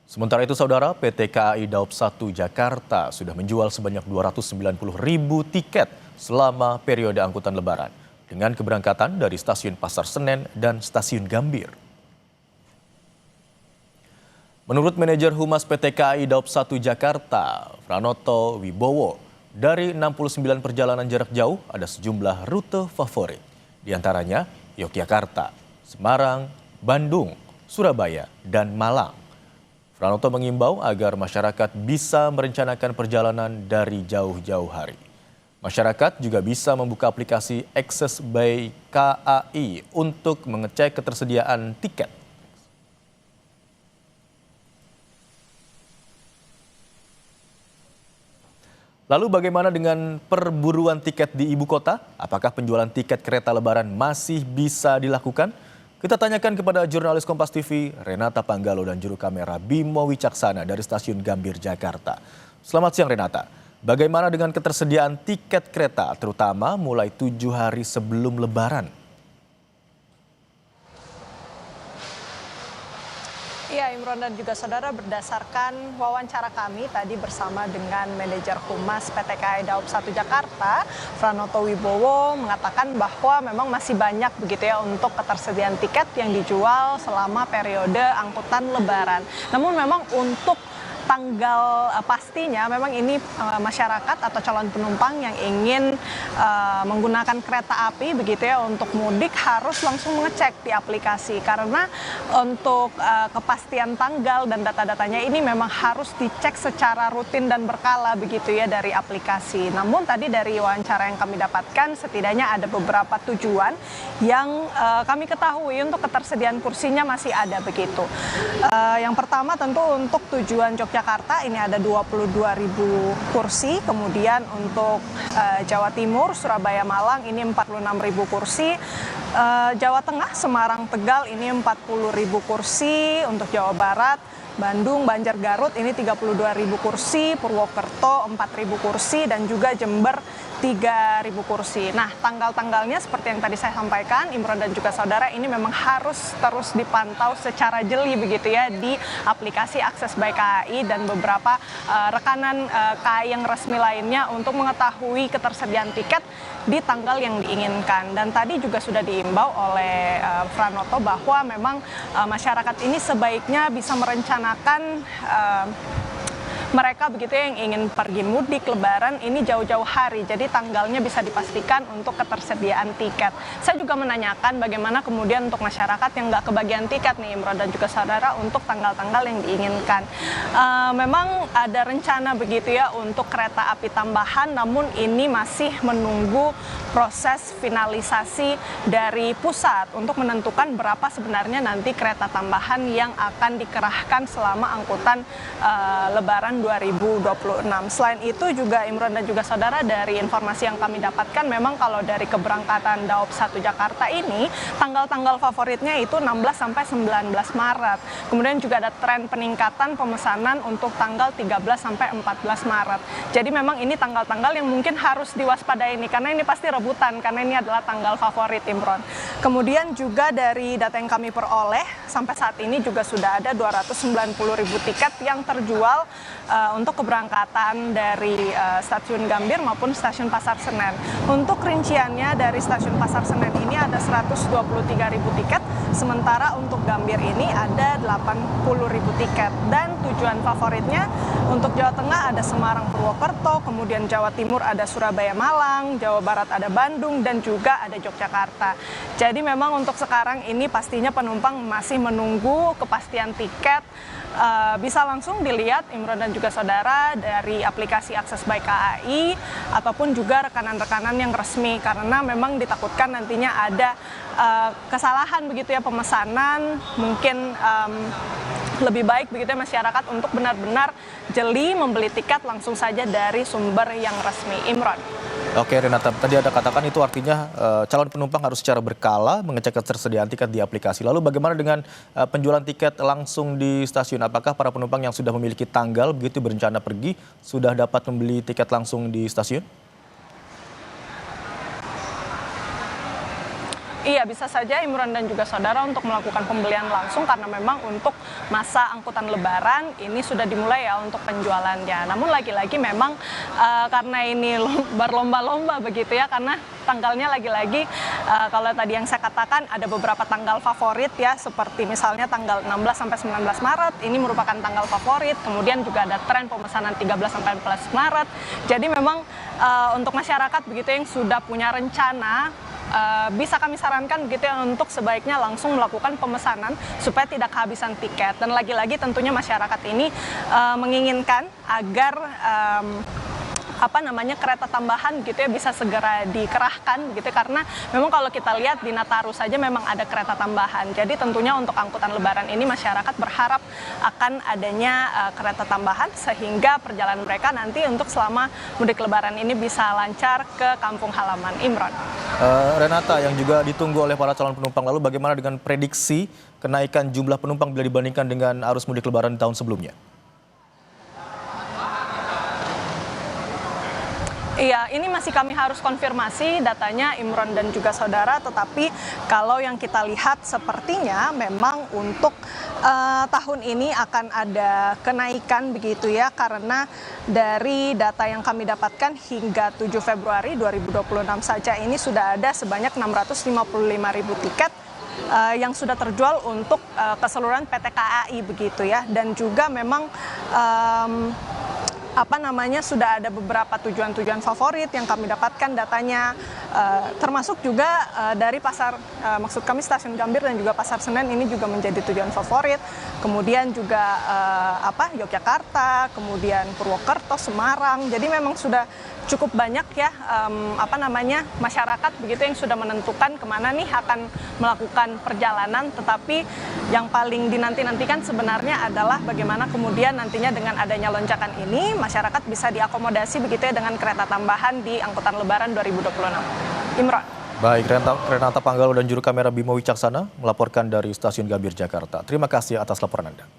Sementara itu, Saudara, PT KAI Daob 1 Jakarta sudah menjual sebanyak 290.000 tiket selama periode angkutan Lebaran dengan keberangkatan dari stasiun Pasar Senen dan stasiun Gambir. Menurut manajer Humas PT KAI Daob 1 Jakarta, Pranoto Wibowo, dari 69 perjalanan jarak jauh ada sejumlah rute favorit. Di antaranya Yogyakarta, Semarang, Bandung, Surabaya, dan Malang. Pranoto mengimbau agar masyarakat bisa merencanakan perjalanan dari jauh-jauh hari. Masyarakat juga bisa membuka aplikasi Access by KAI untuk mengecek ketersediaan tiket. Lalu bagaimana dengan perburuan tiket di ibu kota? Apakah penjualan tiket kereta Lebaran masih bisa dilakukan? Kita tanyakan kepada jurnalis Kompas TV Renata Panggalo dan juru kamera Bimo Wicaksana dari Stasiun Gambir, Jakarta. Selamat siang Renata, bagaimana dengan ketersediaan tiket kereta terutama mulai 7 hari sebelum Lebaran? Ya, Imron dan juga saudara, berdasarkan wawancara kami tadi bersama dengan manajer Humas PT KAI Daob 1 Jakarta, Pranoto Wibowo, mengatakan bahwa memang masih banyak begitu ya untuk ketersediaan tiket yang dijual selama periode angkutan Lebaran. Namun memang untuk tanggal pastinya memang ini masyarakat atau calon penumpang yang ingin menggunakan kereta api begitu ya untuk mudik harus langsung mengecek di aplikasi, karena untuk kepastian tanggal dan data-datanya ini memang harus dicek secara rutin dan berkala begitu ya dari aplikasi. Namun tadi dari wawancara yang kami dapatkan setidaknya ada beberapa tujuan yang kami ketahui untuk ketersediaan kursinya masih ada begitu. Yang pertama tentu untuk tujuan Jakarta ini ada 22.000 kursi, kemudian untuk Jawa Timur, Surabaya, Malang ini 46.000 kursi, Jawa Tengah, Semarang, Tegal ini 40.000 kursi, untuk Jawa Barat, Bandung, Banjar, Garut ini 32.000 kursi, Purwokerto 4.000 kursi, dan juga Jember 3.000 kursi. Nah, tanggal-tanggalnya seperti yang tadi saya sampaikan, Imron dan juga saudara, ini memang harus terus dipantau secara jeli begitu ya di aplikasi Access by KAI dan beberapa rekanan KAI yang resmi lainnya untuk mengetahui ketersediaan tiket di tanggal yang diinginkan. Dan tadi juga sudah diimbau oleh Pranoto bahwa memang masyarakat ini sebaiknya bisa merencanakan mereka begitu yang ingin pergi mudik Lebaran ini jauh-jauh hari, jadi tanggalnya bisa dipastikan untuk ketersediaan tiket. Saya juga menanyakan bagaimana kemudian untuk masyarakat yang nggak kebagian tiket nih, Imron dan juga saudara, untuk tanggal-tanggal yang diinginkan. Memang ada rencana begitu ya untuk kereta api tambahan, namun ini masih menunggu proses finalisasi dari pusat untuk menentukan berapa sebenarnya nanti kereta tambahan yang akan dikerahkan selama angkutan Lebaran 2026. Selain itu juga Imron dan juga saudara, dari informasi yang kami dapatkan memang kalau dari keberangkatan Daob 1 Jakarta ini tanggal-tanggal favoritnya itu 16 sampai 19 Maret. Kemudian juga ada tren peningkatan pemesanan untuk tanggal 13 sampai 14 Maret. Jadi memang ini tanggal-tanggal yang mungkin harus diwaspadai ini karena ini pasti rebutan karena ini adalah tanggal favorit, Imron. Kemudian juga dari data yang kami peroleh sampai saat ini juga sudah ada 290.000 tiket yang terjual untuk keberangkatan dari stasiun Gambir maupun stasiun Pasar Senen. Untuk rinciannya dari stasiun Pasar Senen ini ada 123.000 tiket, sementara untuk Gambir ini ada 80.000 tiket. Dan tujuan favoritnya untuk Jawa Tengah ada Semarang, Purwokerto, kemudian Jawa Timur ada Surabaya, Malang, Jawa Barat ada Bandung, dan juga ada Yogyakarta. Jadi memang untuk sekarang ini pastinya penumpang masih menunggu kepastian tiket. Bisa langsung dilihat Imron dan juga saudara dari aplikasi Access by KAI ataupun juga rekanan-rekanan yang resmi, karena memang ditakutkan nantinya ada kesalahan begitu ya pemesanan. Mungkin lebih baik begitu ya masyarakat untuk benar-benar jeli membeli tiket langsung saja dari sumber yang resmi, Imron. Oke Renata, tadi ada katakan itu artinya calon penumpang harus secara berkala mengecek ketersediaan tiket di aplikasi. Lalu bagaimana dengan penjualan tiket langsung di stasiun? Apakah para penumpang yang sudah memiliki tanggal begitu berencana pergi sudah dapat membeli tiket langsung di stasiun? Iya, bisa saja Imron dan juga saudara untuk melakukan pembelian langsung karena memang untuk masa angkutan lebaran ini sudah dimulai ya untuk penjualannya. Namun lagi-lagi memang karena ini berlomba-lomba begitu ya, karena tanggalnya lagi-lagi kalau tadi yang saya katakan ada beberapa tanggal favorit ya, seperti misalnya tanggal 16 sampai 19 Maret ini merupakan tanggal favorit. Kemudian juga ada tren pemesanan 13 sampai 14 Maret. Jadi memang untuk masyarakat begitu yang sudah punya rencana, bisa kami sarankan begitu ya untuk sebaiknya langsung melakukan pemesanan supaya tidak kehabisan tiket. Dan lagi-lagi tentunya masyarakat ini menginginkan agar kereta tambahan gitu ya bisa segera dikerahkan gitu, karena memang kalau kita lihat di Nataru saja memang ada kereta tambahan. Jadi tentunya untuk angkutan lebaran ini masyarakat berharap akan adanya kereta tambahan sehingga perjalanan mereka nanti untuk selama mudik lebaran ini bisa lancar ke kampung halaman. Imron. Renata, yang juga ditunggu oleh para calon penumpang, lalu bagaimana dengan prediksi kenaikan jumlah penumpang bila dibandingkan dengan arus mudik lebaran di tahun sebelumnya? Iya, ini masih kami harus konfirmasi datanya Imron dan juga saudara, tetapi kalau yang kita lihat sepertinya memang untuk tahun ini akan ada kenaikan begitu ya, karena dari data yang kami dapatkan hingga 7 Februari 2026 saja ini sudah ada sebanyak 655.000 tiket yang sudah terjual untuk keseluruhan PT KAI begitu ya, dan juga memang sudah ada beberapa tujuan-tujuan favorit yang kami dapatkan datanya, termasuk juga dari pasar, maksud kami stasiun Gambir dan juga pasar Senen ini juga menjadi tujuan favorit. Kemudian juga Yogyakarta, kemudian Purwokerto, Semarang. Jadi memang sudah cukup banyak ya masyarakat begitu yang sudah menentukan kemana nih akan melakukan perjalanan. Tetapi yang paling dinanti-nantikan sebenarnya adalah bagaimana kemudian nantinya dengan adanya lonjakan ini masyarakat bisa diakomodasi begitu ya dengan kereta tambahan di angkutan lebaran 2026. Imron. Baik, Renata Panggalo dan juru kamera Bimo Wicaksana melaporkan dari Stasiun Gambir, Jakarta. Terima kasih atas laporan Anda.